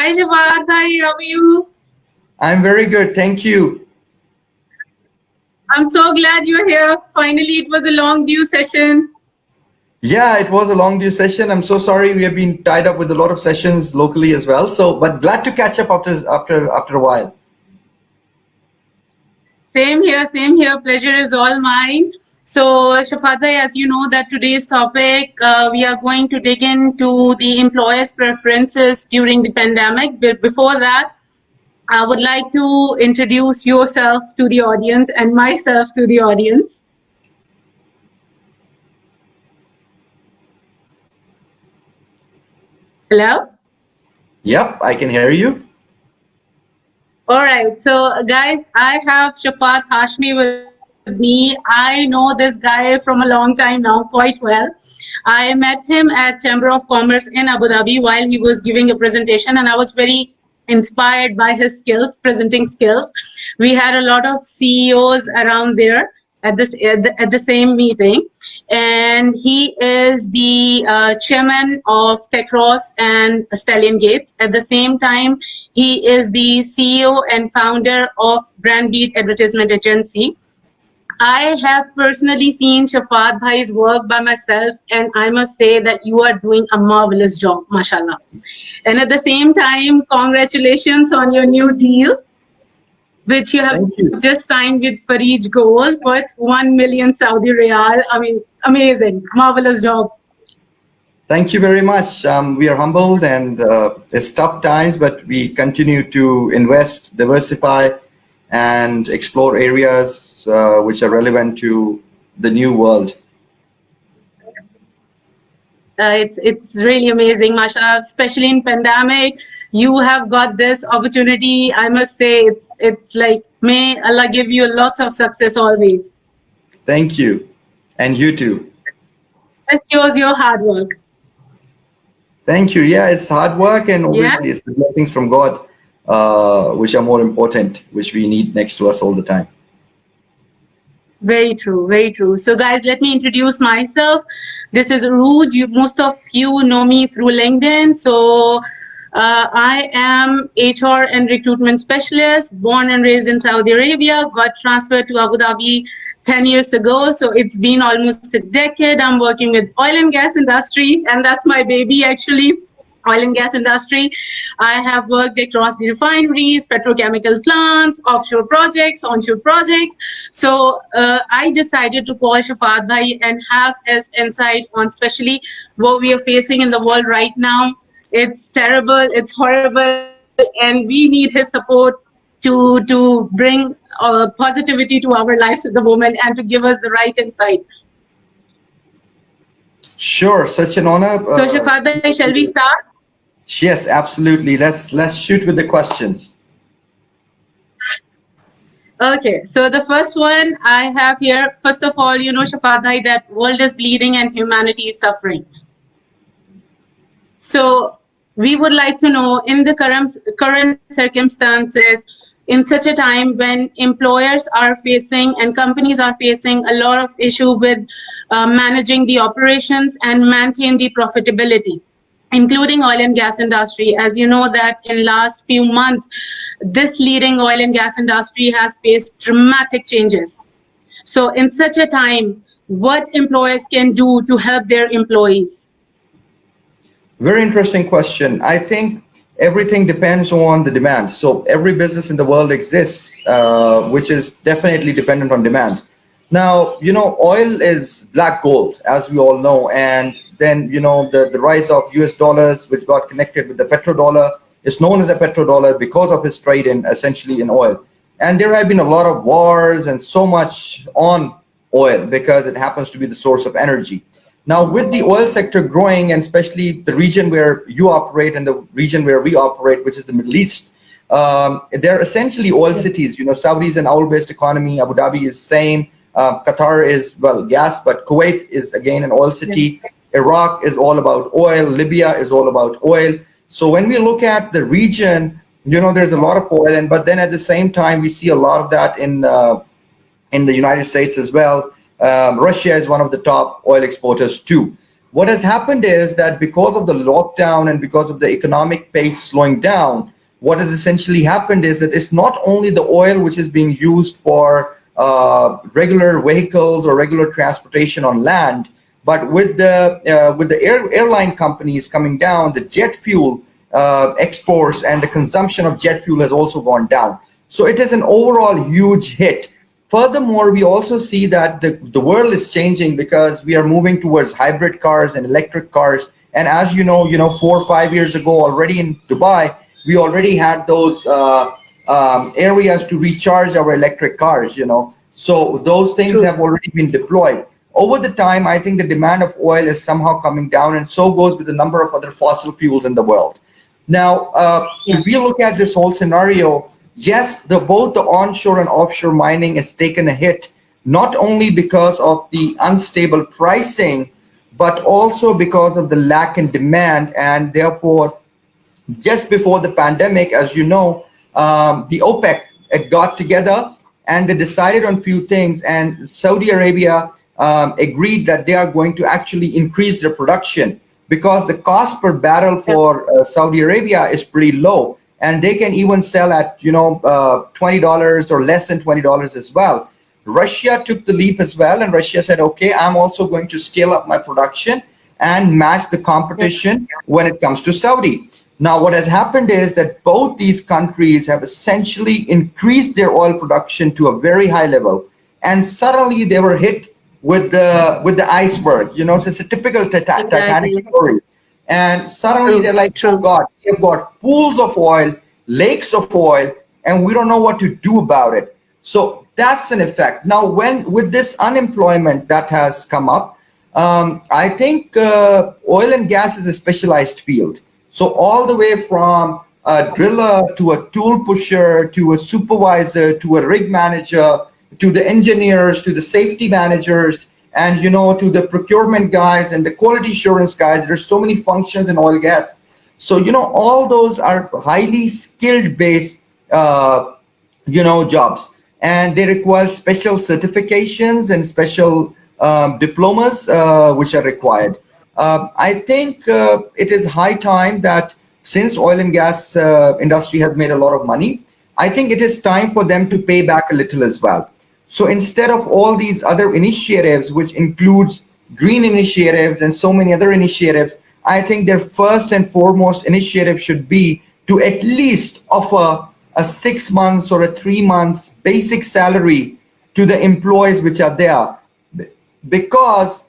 Hi, Shafaat. Hi, how are you? I'm very good, thank you. I'm so glad you're here. Finally, it was a long due session. Yeah, it was a long due session. I'm so sorry we have been tied up with a lot of sessions locally as well. So, but glad to catch up after a while. Same here, same here. Pleasure is all mine. So, Shafaat, as you know, that today's topic, we are going to dig into the employers' preferences during the pandemic. But before that, I would like to introduce yourself to the audience and myself to the audience. Hello? Yep, I can hear you. All right. So, guys, I have Shafaat Hashmi with me. I know this guy from a long time now, quite well. I met him at Chamber of Commerce in Abu Dhabi while he was giving a presentation, and I was very inspired by his skills, presenting skills. We had a lot of CEOs around there at the same meeting, and he is the chairman of Teckross and Stalliongates. At the same time, he is the CEO and founder of Brandbeat advertisement agency. I have personally seen Shafaat Bhai's work by myself, and I must say that you are doing a marvelous job, mashallah. And at the same time, congratulations on your new deal, which you have Thank just you. signed with Farid Gold worth 1 million Saudi Riyal. I mean, amazing, marvelous job. Thank you very much. We are humbled and it's tough times, but we continue to invest, diversify, and explore areas which are relevant to the new world. It's really amazing, mashallah. Especially in pandemic, you have got this opportunity. I must say, it's like may Allah give you lots of success always. Thank you, and you too. This shows your hard work. Thank you. Yeah, it's hard work, and Yeah, obviously it's the blessings from God, which are more important, which we need next to us all the time. very true, very true. So, guys, let me introduce myself. This is Urooj. Most of you know me through LinkedIn. So, I am HR and recruitment specialist, born and raised in Saudi Arabia, got transferred to Abu Dhabi 10 years ago. So it's been almost a decade. I'm working with oil and gas industry, and that's my baby actually. Oil and gas industry. I have worked across the refineries, petrochemical plants, offshore projects, onshore projects. So I decided to call Shafaat Bhai and have his insight on especially what we are facing in the world right now. It's terrible, it's horrible, and we need his support to bring positivity to our lives at the moment and to give us the right insight. Sure, such an honor. So, Shafaat Bhai, shall we start? Yes, absolutely. Let's shoot with the questions. Okay, so the first one I have here, first of all, you know, Shafaat Bhai, that world is bleeding and humanity is suffering. So we would like to know in the current circumstances, in such a time when employers are facing and companies are facing a lot of issue with managing the operations and maintain the profitability, including oil and gas industry. As you know that in last few months, this leading oil and gas industry has faced dramatic changes. So in such a time, what employers can do to help their employees? Very interesting question. I think everything depends on the demand. So every business in the world exists, which is definitely dependent on demand. Now, oil is black gold, as we all know, and then the rise of US dollars, which got connected with the petrodollar, is known as a petrodollar because of its trade in essentially in oil. And there have been a lot of wars and so much on oil because it happens to be the source of energy. Now, with the oil sector growing, and especially the region where you operate and the region where we operate, which is the Middle East, they're essentially oil cities. Saudi is an oil-based economy. Abu Dhabi is same. Qatar is, well, gas, but Kuwait is again an oil city. Iraq is all about oil. Libya is all about oil. So when we look at the region, there's a lot of oil, but then at the same time, we see a lot of that in the United States as well. Russia is one of the top oil exporters too. What has happened is that because of the lockdown and because of the economic pace slowing down, what has essentially happened is that it's not only the oil which is being used for regular vehicles or regular transportation on land, but with the airline companies coming down, the jet fuel exports and the consumption of jet fuel has also gone down. So it is an overall huge hit. Furthermore, we also see that the world is changing because we are moving towards hybrid cars and electric cars. And as you know, 4 or 5 years ago, already in Dubai, we already had those areas to recharge our electric cars. So those things True. have already been deployed. Over the time, I think the demand of oil is somehow coming down, and so goes with a number of other fossil fuels in the world. Now, Yeah. if we look at this whole scenario, yes, both the onshore and offshore mining has taken a hit, not only because of the unstable pricing, but also because of the lack in demand. And therefore, just before the pandemic, as you know, the OPEC had got together and they decided on few things. And Saudi Arabia agreed that they are going to actually increase their production because the cost per barrel Yeah. for Saudi Arabia is pretty low, and they can even sell at $20 or less than $20 as well. Russia took the leap as well, and Russia said, okay, I'm also going to scale up my production and match the Yeah. competition when it comes to Saudi. Now, what has happened is that both these countries have essentially increased their oil production to a very high level, and suddenly they were hit with the iceberg. So it's a typical Titanic Exactly. story. And suddenly they're True. like, oh True. God, we've got pools of oil, lakes of oil, and we don't know what to do about it. So that's an effect. Now, when with this unemployment that has come up, I think oil and gas is a specialized field. So all the way from a driller to a tool pusher to a supervisor to a rig manager to the engineers to the safety managers and to the procurement guys and the quality assurance guys. There's so many functions in oil and gas. So all those are highly skilled based jobs, and they require special certifications and special diplomas which are required. I think it is high time that since oil and gas industry has made a lot of money, I think it is time for them to pay back a little as well. So instead of all these other initiatives, which includes green initiatives and so many other initiatives, I think their first and foremost initiative should be to at least offer a 6 months or a 3 months basic salary to the employees which are there. Because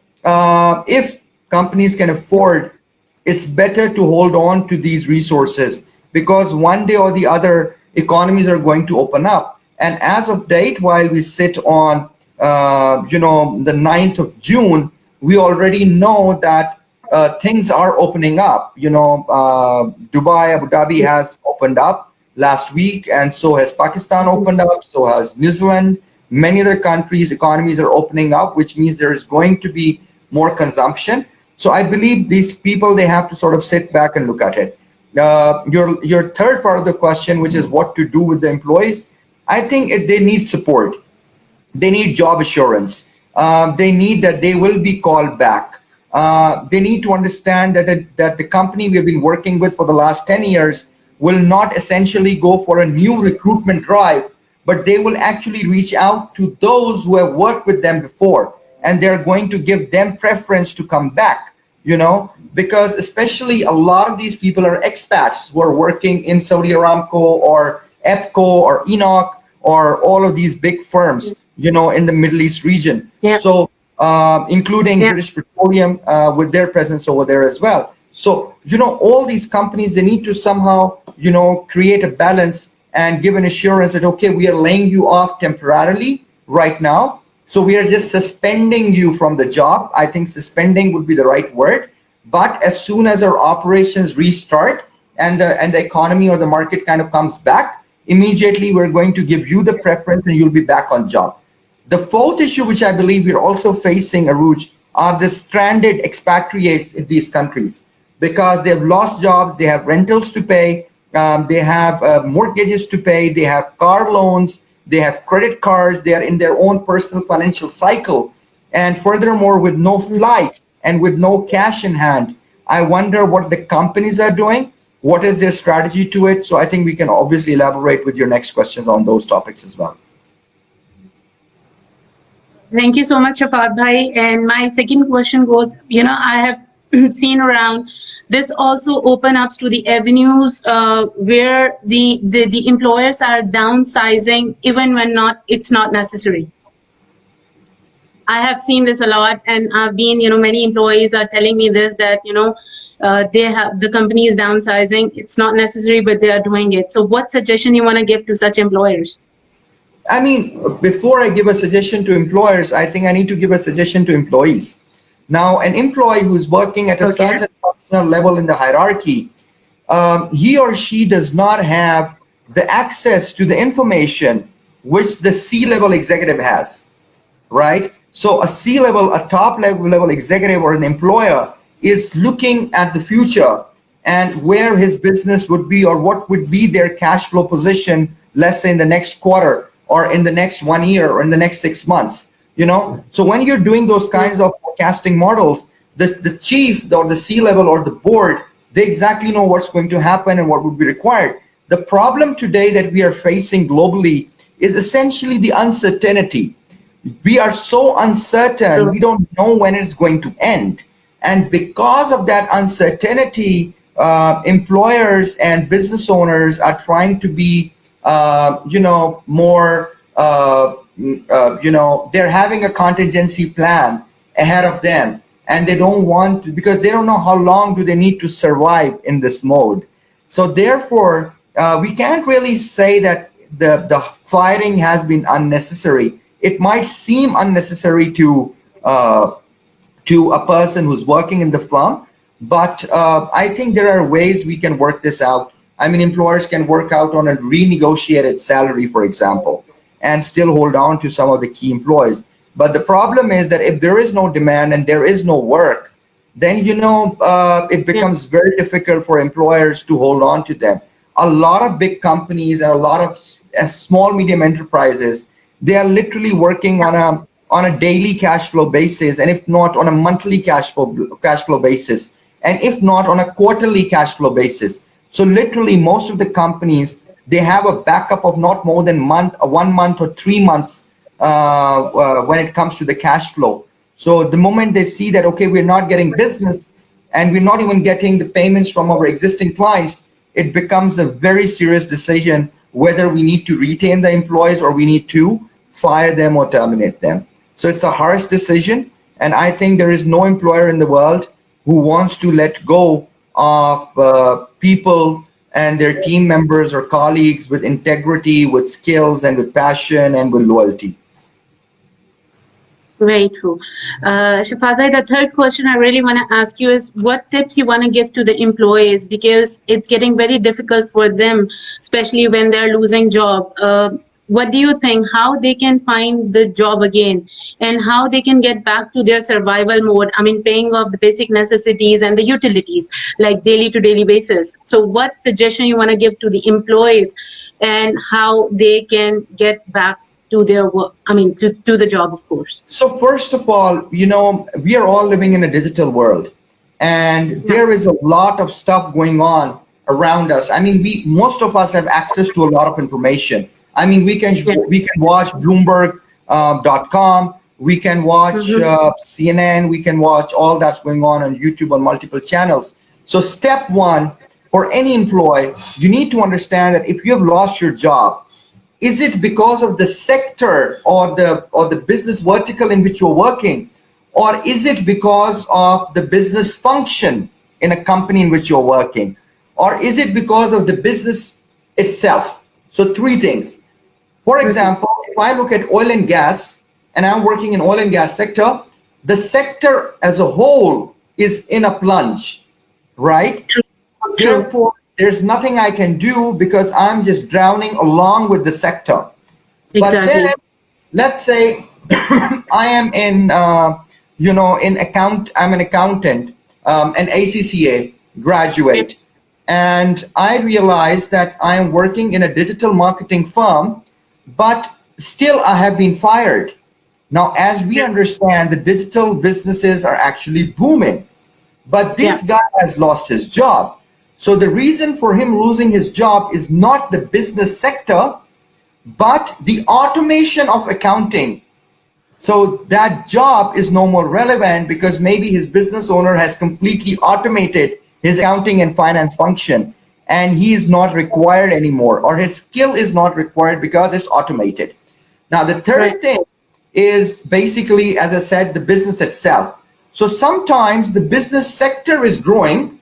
if companies can afford, it's better to hold on to these resources, because one day or the other economies are going to open up. And as of date, while we sit on the 9th of June, we already know that things are opening up. Dubai, Abu Dhabi has opened up last week, and so has Pakistan opened up, so has New Zealand. Many other countries' economies are opening up, which means there is going to be more consumption. So I believe these people, they have to sort of sit back and look at it. Your third part of the question, which is what to do with the employees, I think they need support. They need job assurance. They need that they will be called back. They need to understand that the company we've been working with for the last 10 years will not essentially go for a new recruitment drive, but they will actually reach out to those who have worked with them before, and they're going to give them preference to come back, because especially a lot of these people are expats who are working in Saudi Aramco or EPCO or Enoch or all of these big firms, in the Middle East region. Yeah. So, including Yeah. British Petroleum with their presence over there as well. So, all these companies, they need to somehow, create a balance and give an assurance that, okay, we are laying you off temporarily right now. So we are just suspending you from the job. I think suspending would be the right word. But as soon as our operations restart and the economy or the market kind of comes back, immediately we're going to give you the preference and you'll be back on job. The fourth issue, which I believe we're also facing, Urooj, are the stranded expatriates in these countries, because they've lost jobs, they have rentals to pay, they have mortgages to pay, they have car loans, they have credit cards, they are in their own personal financial cycle. And furthermore, with no flights, and with no cash in hand. I wonder what the companies are doing. What is their strategy to it? So I think we can obviously elaborate with your next questions on those topics as well. Thank you so much, Shafat Bhai. And my second question goes, I have seen around this also open up to the avenues where the employers are downsizing even when not it's not necessary. I have seen this a lot, and I've been, many employees are telling me this that, they have the company is downsizing. It's not necessary, but they are doing it. So, what suggestion you want to give to such employers? I mean, before I give a suggestion to employers, I think I need to give a suggestion to employees. Now, an employee who's working at a Okay. certain functional level in the hierarchy, he or she does not have the access to the information which the C-level executive has, right? So a C-level, a top level executive or an employer is looking at the future and where his business would be or what would be their cash flow position, let's say in the next quarter or in the next 1 year or in the next 6 months, So when you're doing those kinds of forecasting models, the chief or the C-level or the board, they exactly know what's going to happen and what would be required. The problem today that we are facing globally is essentially the uncertainty. We are so uncertain, we True. don't know when it's going to end. And because of that uncertainty, employers and business owners are trying to be, more, they're having a contingency plan ahead of them. And they don't want to, because they don't know how long do they need to survive in this mode. So therefore, we can't really say that the firing has been unnecessary. It might seem unnecessary to a person who's working in the firm, but I think there are ways we can work this out. I mean, employers can work out on a renegotiated salary, for example, and still hold on to some of the key employees. But the problem is that if there is no demand and there is no work, then it Yeah. becomes very difficult for employers to hold on to them. A lot of big companies and a lot of small medium enterprises, they are literally working on a daily cash flow basis, and if not on a monthly cash flow basis, and if not on a quarterly cash flow basis. So literally most of the companies, they have a backup of not more than 1 month or 3 months when it comes to the cash flow. So the moment they see that, okay, we're not getting business and we're not even getting the payments from our existing clients, it becomes a very serious decision whether we need to retain the employees or we need to fire them or terminate them. So it's a harsh decision. And I think there is no employer in the world who wants to let go of people and their team members or colleagues with integrity, with skills, and with passion and with loyalty. Very true. Shafadai, the third question I really want to ask you is what tips you want to give to the employees because it's getting very difficult for them, especially when they're losing job. What do you think? How they can find the job again, and how they can get back to their survival mode? I mean, paying off the basic necessities and the utilities like daily to daily basis. So, what suggestion you want to give to the employees, and how they can get back to their work? I mean, to the job, of course. So first of all, we are all living in a digital world, and Yeah. there is a lot of stuff going on around us. I mean, we most of us have access to a lot of information. I mean, Yeah. we can watch Bloomberg.com, we can watch Mhm. CNN, we can watch all that's going on YouTube on multiple channels. So step one for any employee, you need to understand that if you have lost your job, is it because of the sector or the business vertical in which you're working, or is it because of the business function in a company in which you're working, or is it because of the business itself? So three things. For Mhm. example, if I look at oil and gas and I'm working in oil and gas sector, the sector as a whole is in a plunge, right? True. True. Therefore, there's nothing I can do because I'm just drowning along with the sector. But then, Exactly. let's say I am I'm an accountant, an ACCA Yeah. graduate, and I realize that I am working in a digital marketing firm, but still I have been fired. Now, as we understand, the digital businesses are actually booming, but this Yeah. guy has lost his job. So the reason for him losing his job is not the business sector, but the automation of accounting. So that job is no more relevant because maybe his business owner has completely automated his accounting and finance function and he is not required anymore, or his skill is not required because it's automated. Now, the third Right. thing is basically, as I said, the business itself. So sometimes the business sector is growing,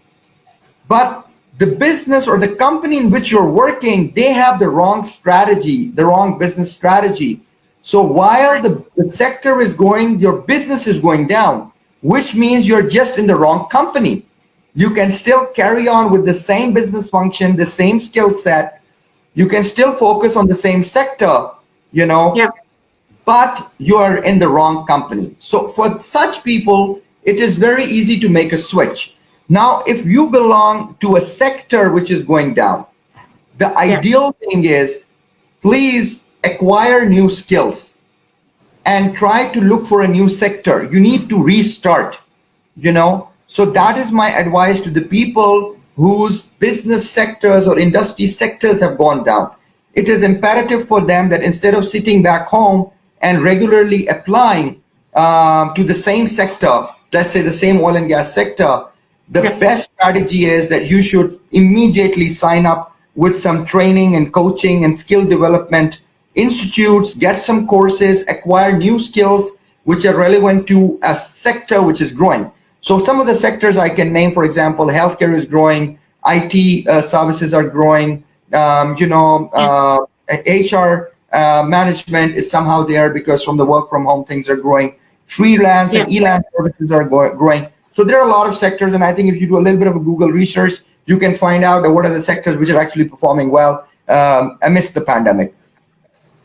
but the business or the company in which you're working, they have the wrong strategy, the wrong business strategy. So while the sector is going, your business is going down, which means you're just in the wrong company. You can still carry on with the same business function, the same skill set. You can still focus on the same sector, you know, Yeah. but you are in the wrong company. So for such people, it is very easy to make a switch. Now, if you belong to a sector which is going down, the Yeah. ideal thing is please acquire new skills and try to look for a new sector. You need to restart, you know. So that is my advice to the people whose business sectors or industry sectors have gone down. It is imperative for them that instead of sitting back home and regularly applying to the same sector, let's say the same oil and gas sector, the Yeah. best strategy is that you should immediately sign up with some training and coaching and skill development institutes, get some courses, acquire new skills which are relevant to a sector which is growing. So some of the sectors I can name, for example, healthcare is growing, IT services are growing, Yeah. HR management is somehow there because from the work from home things are growing. Freelance and Yeah. ELAN services are growing. So there are a lot of sectors, and I think if you do a little bit of a Google research, you can find out what are the sectors which are actually performing well amidst the pandemic.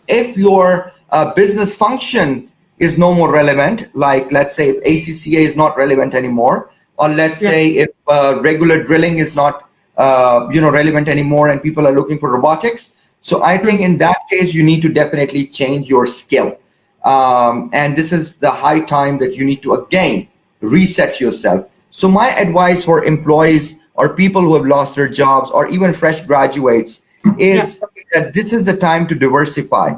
If your business function is no more relevant, like let's say if ACCA is not relevant anymore, or let's Yeah. say if regular drilling is not relevant anymore and people are looking for robotics, so I think Mm. in that case you need to definitely change your skill, and this is the high time that you need to again reset yourself. So my advice for employees or people who have lost their jobs or even fresh graduates Yeah. is that this is the time to diversify.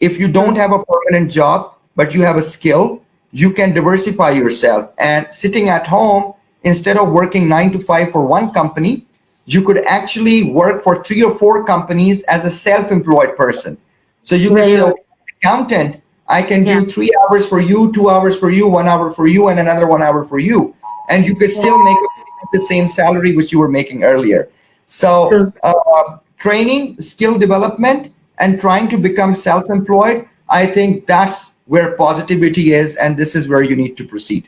If you don't Mm. have a permanent job, but you have a skill, you can diversify yourself. And sitting at home, instead of working 9 to 5 for one company, you could actually work for 3 or 4 companies as a self-employed person. So you could Very say, well. okay, accountant, I can Yeah. do 3 hours for you, 2 hours for you, 1 hour for you, and another 1 hour for you. And you could Yeah. still make the same salary which you were making earlier. So True. training, skill development, and trying to become self-employed, I think that's where positivity is, and this is where you need to proceed.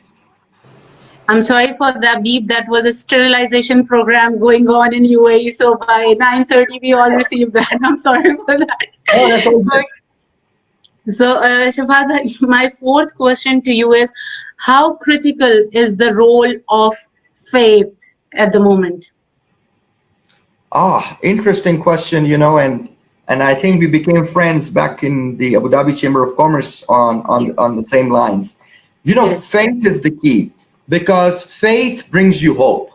I'm sorry for that beep. That was a sterilization program going on in UAE. So by 9:30, we all received that. I'm sorry for that. Oh, that's all good. But so, Shafat, my fourth question to you is, how critical is the role of faith at the moment? Interesting question, and I think we became friends back in the Abu Dhabi Chamber of Commerce on the same lines. Yes. Faith is the key because faith brings you hope,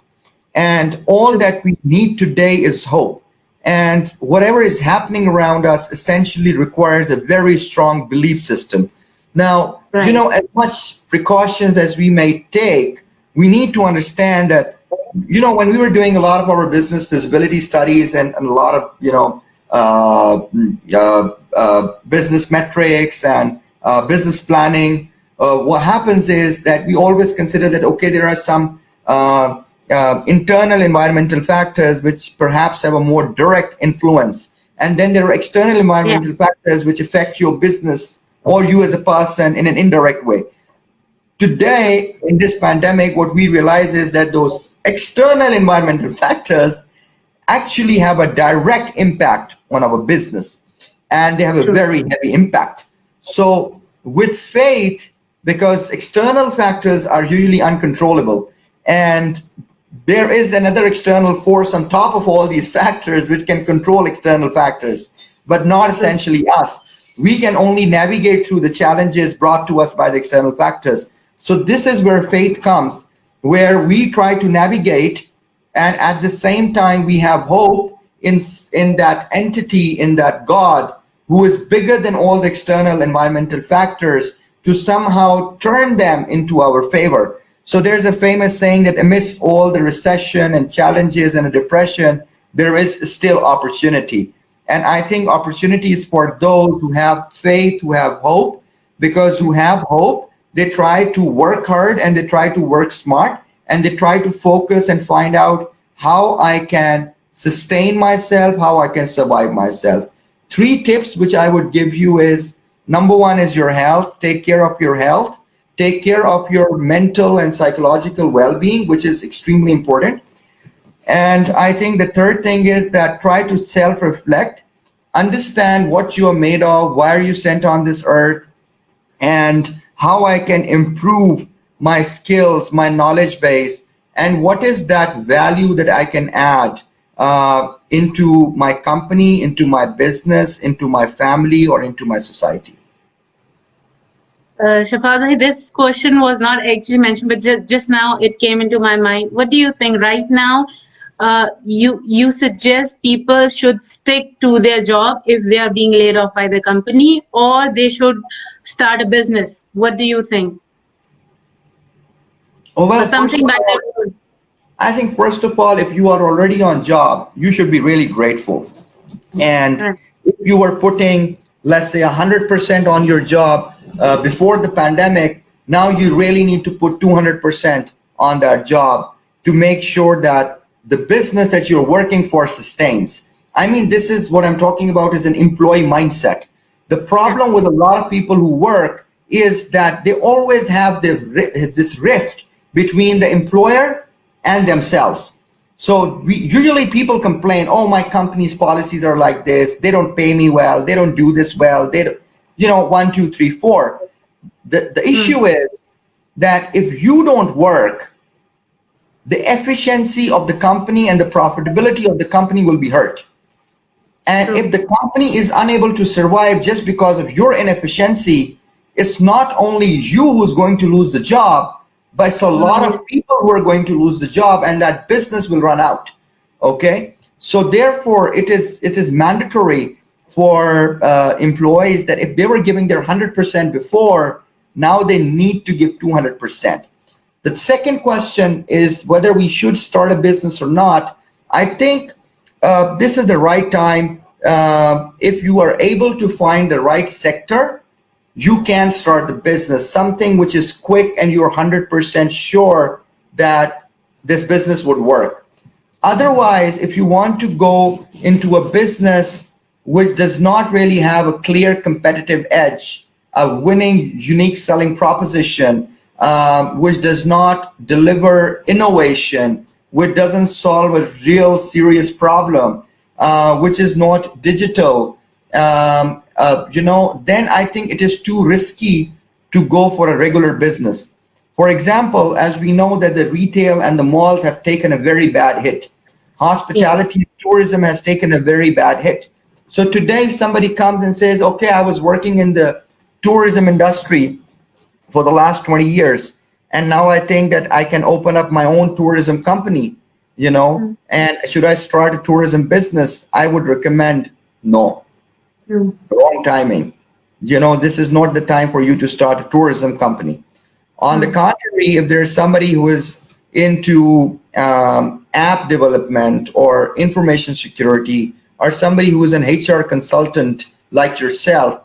and all True. that we need today is hope. And whatever is happening around us essentially requires a very strong belief system. Now, Right. as much precautions as we may take, we need to understand that when we were doing a lot of our business feasibility studies and a lot of business metrics and business planning, what happens is that we always consider that okay, there are some internal environmental factors which perhaps have a more direct influence, and then there are external Yeah. environmental factors which affect your business or you as a person in an indirect way. Today, in this pandemic, what we realize is that those external environmental factors actually have a direct impact on our business, and they have a True. very heavy impact. So, with faith, because external factors are usually uncontrollable, and there is another external force on top of all these factors which can control external factors, but not True. essentially us. We can only navigate through the challenges brought to us by the external factors. So this is where faith comes, where we try to navigate, and at the same time we have hope in that entity, in that God who is bigger than all the external environmental factors, to somehow turn them into our favor. So there's a famous saying that amidst all the recession and challenges and a depression, there is still opportunity. And I think opportunity is for those who have faith, who have hope, because who have hope, they try to work hard and they try to work smart, and they try to focus and find out how I can sustain myself, how I can survive myself. Three tips which I would give you is, number one is your health. Take care of your health. Take care of your mental and psychological well-being, which is extremely important. And I think the third thing is that try to self-reflect, understand what you are made of, why are you sent on this earth, and how I can improve my skills, my knowledge base, and what is that value that I can add into my company, into my business, into my family, or into my society. Shafaat, this question was not actually mentioned, but just now it came into my mind. What do you think right now? You suggest people should stick to their job if they are being laid off by the company, or they should start a business. What do you think? Oh, Or well, first something of by all, that. I think first of all, if you are already on job, you should be really grateful. And Right. if you were putting, let's say, 100% on your job before the pandemic, now you really need to put 200% on that job to make sure that the business that you're working for sustains. I mean, this is what I'm talking about, is an employee mindset. The Yeah. problem with a lot of people who work is that they always have this rift between the employer and themselves. So usually people complain, oh, my company's policies are like this. They don't pay me well. They don't do this well. They don't, one, two, three, four. The Mm. issue is that if you don't work, the efficiency of the company and the profitability of the company will be hurt. And if True. the company is unable to survive just because of your inefficiency, it's not only you who's going to lose the job, but it's a lot Mhm. of people who are going to lose the job, and that business will run out. Okay, so therefore it is mandatory for employees that if they were giving their 100% before, now they need to give 200%. The second question is whether we should start a business or not. I think this is the right time. If you are able to find the right sector, you can start the business, something which is quick and you're 100% sure that this business would work. Otherwise, if you want to go into a business which does not really have a clear competitive edge, a winning, unique selling proposition, which does not deliver innovation, which doesn't solve a real serious problem, which is not digital, then I think it is too risky to go for a regular business. For example, as we know that the retail and the malls have taken a very bad hit. Yes. Hospitality and tourism has taken a very bad hit. So today if somebody comes and says, okay, I was working in the tourism industry for the last 20 years, and now I think that I can open up my own tourism company, Mm. and should I start a tourism business? I would recommend no. True. Wrong timing. This is not the time for you to start a tourism company. On the Mm. contrary, if there's somebody who is into app development or information security, or somebody who is an HR consultant like yourself,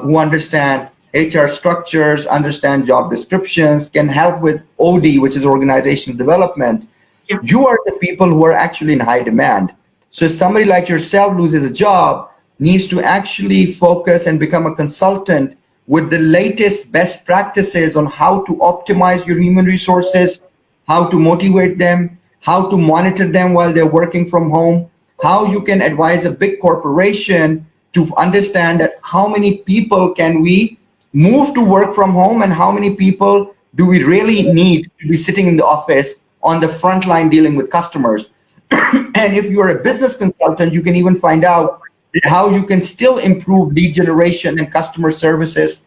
who understand HR structures, understand job descriptions, can help with OD, which is organizational development, Yeah. you are the people who are actually in high demand. So if somebody like yourself loses a job, needs to actually focus and become a consultant with the latest best practices on how to optimize your human resources, how to motivate them, how to monitor them while they're working from home, how you can advise a big corporation to understand that how many people can we move to work from home and how many people do we really need to be sitting in the office on the front line dealing with customers. And if you're a business consultant, you can even find out how you can still improve lead generation and customer services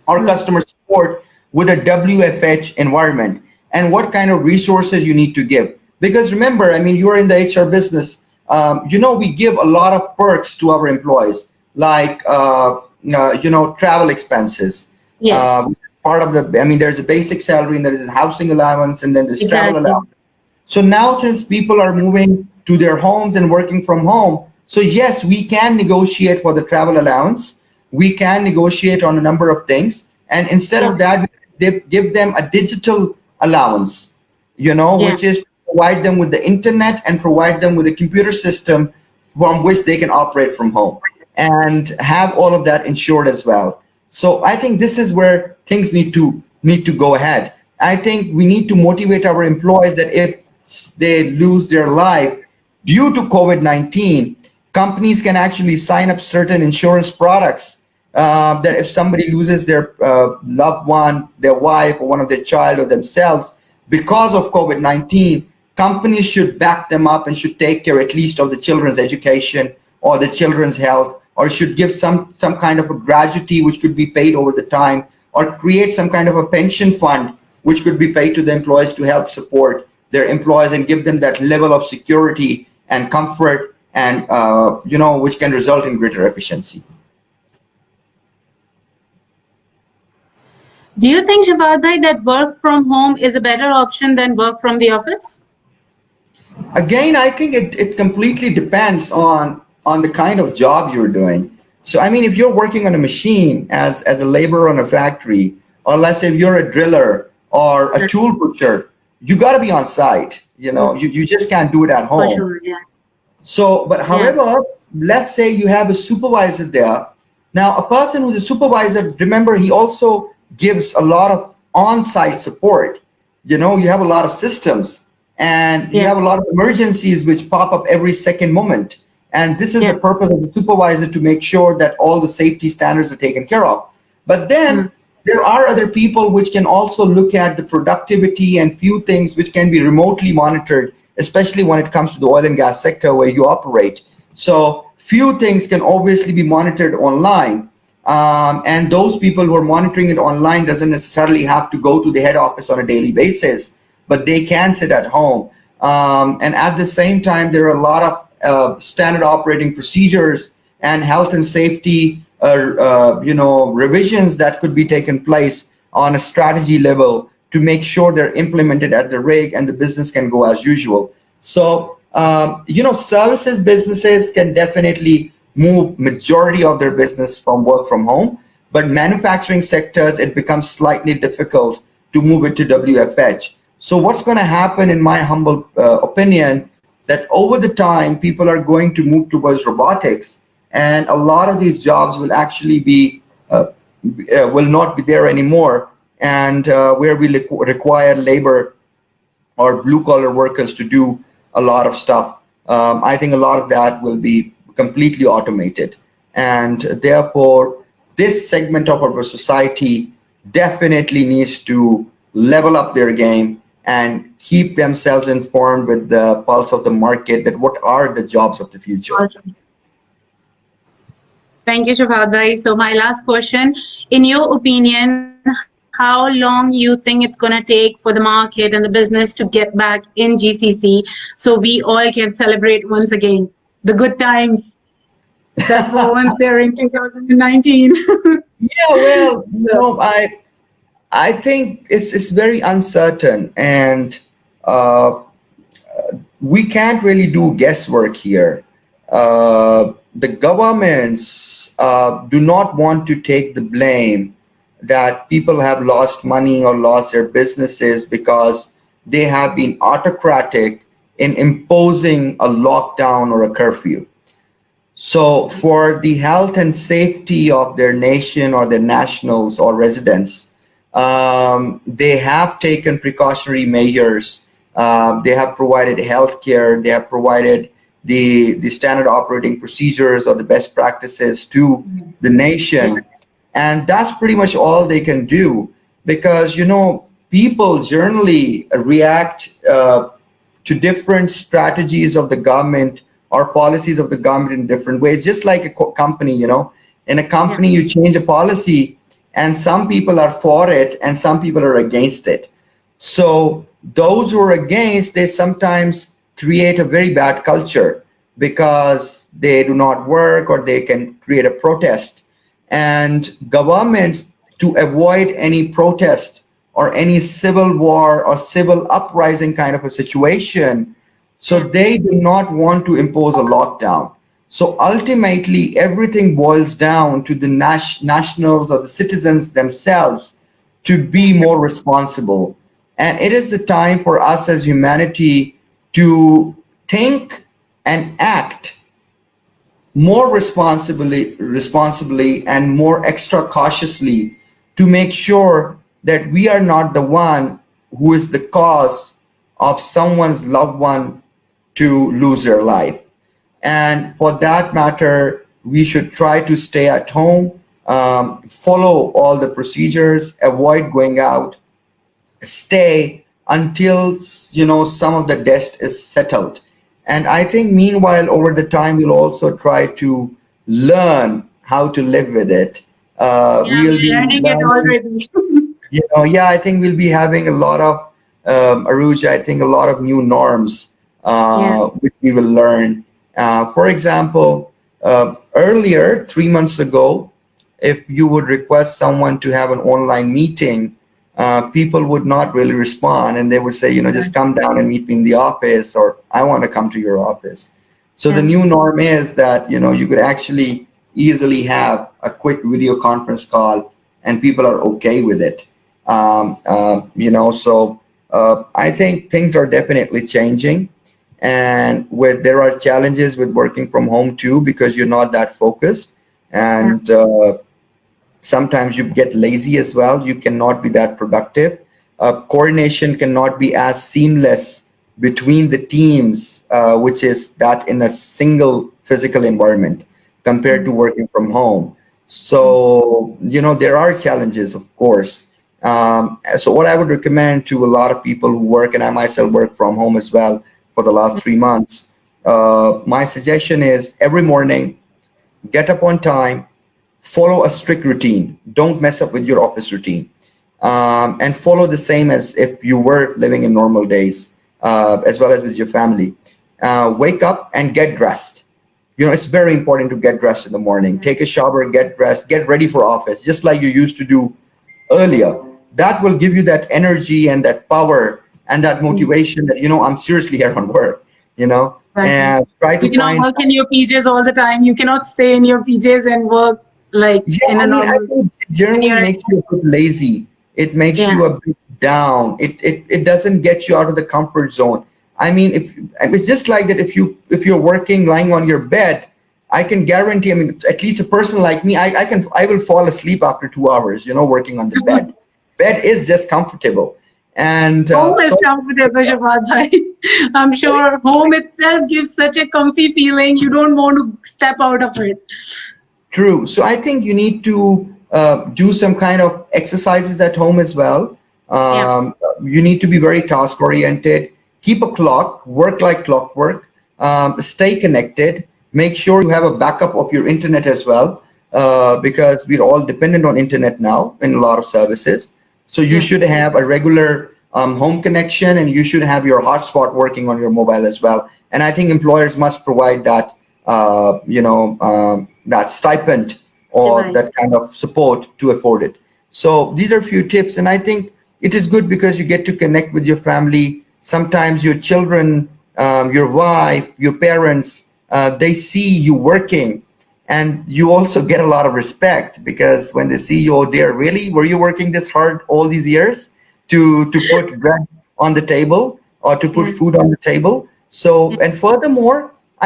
or customer support with a WFH environment, and what kind of resources you need to give. Because remember, I mean, you're in the HR business. We give a lot of perks to our employees, like travel expenses. Yes, Part of the, I mean, there's a basic salary, and there's a housing allowance, and then there's travel exactly. allowance. So now, since people are moving to their homes and working from home, so yes, we can negotiate for the travel allowance. We can negotiate on a number of things. And instead Yeah, of that, they give them a digital allowance, yeah, which is provide them with the internet and provide them with a computer system from which they can operate from home and have all of that insured as well. So I think this is where things need to go ahead. I think we need to motivate our employees that if they lose their life due to COVID-19, companies can actually sign up certain insurance products that if somebody loses their loved one, their wife, or one of their child or themselves because of COVID-19, companies should back them up and should take care at least of the children's education or the children's health, or should give some kind of a gratuity which could be paid over the time, or create some kind of a pension fund which could be paid to the employees to help support their employees and give them that level of security and comfort, and which can result in greater efficiency. do you think, Shafat bhai, that work from home is a better option than work from the office? Again, I think it completely depends on the kind of job you're doing. So I mean, if you're working on a machine as a laborer on a factory, or let's say if you're a driller or a tool pusher, you got to be on site. You just can't do it at For home. sure, yeah. So, but Yeah, however, let's say you have a supervisor there. Now, a person who's a supervisor, remember, he also gives a lot of on-site support. You have a lot of systems, and you yeah, have a lot of emergencies which pop up every second moment. And this is the yeah. purpose of the supervisor, to make sure that all the safety standards are taken care of. But then Mm. there are other people which can also look at the productivity and few things which can be remotely monitored, especially when it comes to the oil and gas sector where you operate. So few things can obviously be monitored online. And those people who are monitoring it online doesn't necessarily have to go to the head office on a daily basis, but they can sit at home. And at the same time, there are a lot of standard operating procedures and health and safety revisions that could be taken place on a strategy level to make sure they're implemented at the rig and the business can go as usual. So services businesses can definitely move majority of their business from work from home, but manufacturing sectors, it becomes slightly difficult to move it to WFH. So what's going to happen, in my humble opinion, that over the time people are going to move towards robotics, and a lot of these jobs will actually be will not be there anymore, and where we require labor or blue collar workers to do a lot of stuff. I think a lot of that will be completely automated, and therefore this segment of our society definitely needs to level up their game and keep themselves informed with the pulse of the market, that what are the jobs of the future. Awesome. Thank you, Shafat bhai. So my last question, in your opinion, how long you think it's going to take for the market and the business to get back in GCC so we all can celebrate once again the good times that were once there in 2019? Yeah, well, So, I think it's very uncertain, and uh, we can't really do guesswork here. The governments do not want to take the blame that people have lost money or lost their businesses because they have been autocratic in imposing a lockdown or a curfew. So, for the health and safety of their nation or their nationals or residents, they have taken precautionary measures. They have provided health care. They have provided the standard operating procedures or the best practices to the yeah, nation. And that's pretty much all they can do, because, people generally react to different strategies of the government or policies of the government in different ways. Just like a company, in a Yeah. company, you change a policy, and some people are for it, and some people are against it. So those who are against, they sometimes create a very bad culture because they do not work or they can create a protest. And governments, to avoid any protest or any civil war or civil uprising kind of a situation, so Yeah. they do not want to impose a lockdown. So ultimately, everything boils down to the nationals or the citizens themselves to be more responsible. And it is the time for us as humanity to think and act more responsibly and more extra cautiously to make sure that we are not the one who is the cause of someone's loved one to lose their life. And for that matter, we should try to stay at home, follow all the procedures, avoid going out, stay until some of the dust is settled. And I think meanwhile, over the time, we'll also try to learn how to live with it. Yeah, We'll we're be learning it learning, already. yeah, I think we'll be having a lot of Aruj, I think a lot of new norms Yeah. which we will learn. For example, earlier, 3 months ago, if you would request someone to have an online meeting, people would not really respond, and they would say, just Right. come down and meet me in the office, or I want to come to your office. So the Yeah. new norm is that you could actually easily have a quick video conference call, and people are okay with it. So I think things are definitely changing, and there are challenges with working from home too because you're not that focused, Yeah. and sometimes you get lazy as well. You cannot be that productive. Coordination cannot be as seamless between the teams, which is that in a single physical environment compared to Mm. working from home. Mm. So, there are challenges, of course. So what I would recommend to a lot of people who work, and I myself work from home as well for the last 3 months, my suggestion is every morning, get up on time, follow a strict routine. Don't mess up with your office routine. And follow the same as if you were living in normal days, as well as with your family. Wake up and get dressed. It's very important to get dressed in the morning. Yeah. Take a shower, get dressed, get ready for office, just like you used to do earlier. That will give you that energy and that power and that Mm. motivation that, I'm seriously here on work, Exactly. and try to You cannot find. work in your PJs all the time. You cannot stay in your PJs and work like Yeah, in I a mean, I normal think it when generally you're at makes you home. a bit lazy. It makes Yeah. you a bit down. It doesn't get you out of the comfort zone. I mean, if it's just like that, if you're working lying on your bed, I can guarantee. I mean, at least a person like me, I will fall asleep after 2 hours. Working on the bed. Bed is just comfortable, and Home is so comfortable, Shafat bhai. I'm sure home itself gives such a comfy feeling. You don't want to step out of it. true. So I think you need to do some kind of exercises at home as well. Yeah. You need to be very task oriented. Keep a clock, work like clockwork. Stay connected. Make sure you have a backup of your internet as well, because we're all dependent on internet now in a lot of services. So you Yeah. should have a regular home connection, and you should have your hotspot working on your mobile as well. And I think employers must provide that stipend or Device. that kind of support to afford it. So these are a few tips, and I think it is good because you get to connect with your family. Sometimes your children, your wife, your parents, they see you working, and you also get a lot of respect because when they see you, oh dear, really, were you working this hard all these years to put bread on the table or to put Yeah. food on the table? Yeah. So, and furthermore,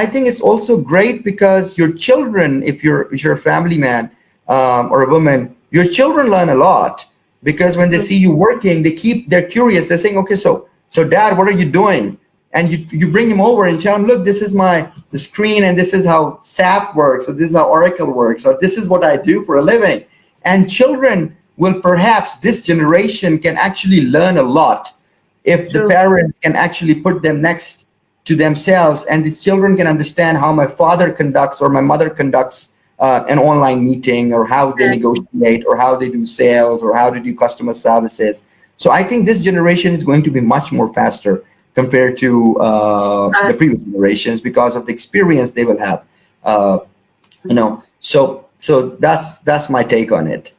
I think it's also great because your children, if you're a family man or a woman, your children learn a lot because when they True. see you working, they're curious. They're saying, okay, so Dad, what are you doing? And you bring him over and tell him, look, this is the screen, and this is how SAP works, or this is how Oracle works, or this is what I do for a living. And children will, perhaps this generation can actually learn a lot if the True. parents can actually put them next to themselves, and these children can understand how my father conducts or my mother conducts an online meeting, or how they negotiate, or how they do sales, or how to do customer services. So I think this generation is going to be much more faster compared to the previous Us. generations, because of the experience they will have. Uh, so that's my take on it.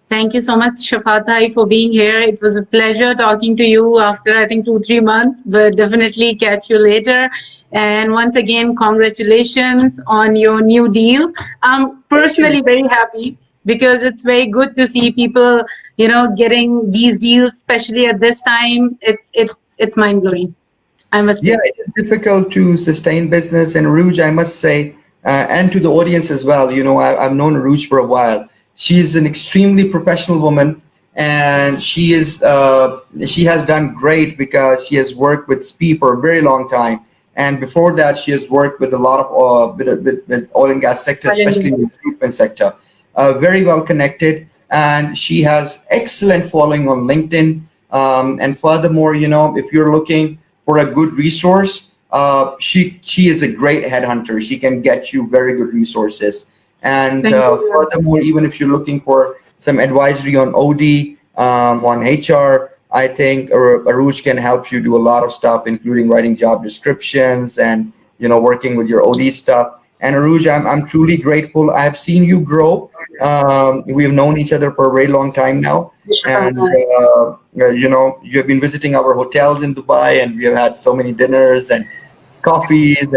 Thank you so much, Shafatai, for being here. It was a pleasure talking to you after, I think, 2, 3 months, but definitely catch you later. And once again, congratulations on your new deal. I'm Thank you. personally very happy because it's very good to see people, getting these deals, especially at this time. It's mind blowing, I must Yeah, say. it is difficult to sustain business. And Rouge, I must say, and to the audience as well, I've known Rouge for a while. She is an extremely professional woman, and she has done great because she has worked with SPI for a very long time. And before that, she has worked with a lot of with oil and gas sector, especially in the recruitment sector. Very well connected, and she has excellent following on LinkedIn. And furthermore, if you're looking for a good resource, she is a great headhunter. She can get you very good resources. And Thank you. furthermore, even if you're looking for some advisory on OD, on HR, I think Aruj can help you do a lot of stuff, including writing job descriptions and working with your OD stuff. And Aruj, I'm truly grateful. I've seen you grow. We've known each other for a very long time now, and Shafatai. you have been visiting our hotels in Dubai, and we have had so many dinners and coffees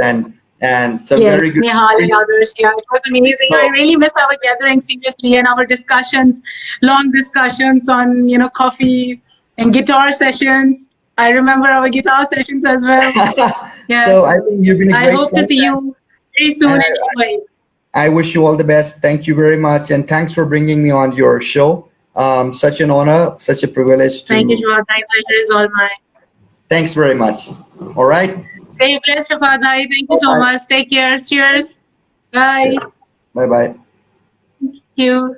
and some very Yes, good Nihal and experiences. others. Yeah, it was amazing. I So really miss our gatherings seriously and our discussions, long discussions on, coffee and guitar sessions. I remember our guitar sessions as well. Yeah. so I think you've been a I great hope to friend, see you very soon and in Dubai. I wish you all the best. Thank you very much, and thanks for bringing me on your show. Such an honor, such a privilege Thank you, to. Shweta. My pleasure is all mine. Thanks very much. All right. Stay blessed, Shafadai. Thank you Bye so bye. much. Take care. Cheers. Bye. Bye bye. Thank you.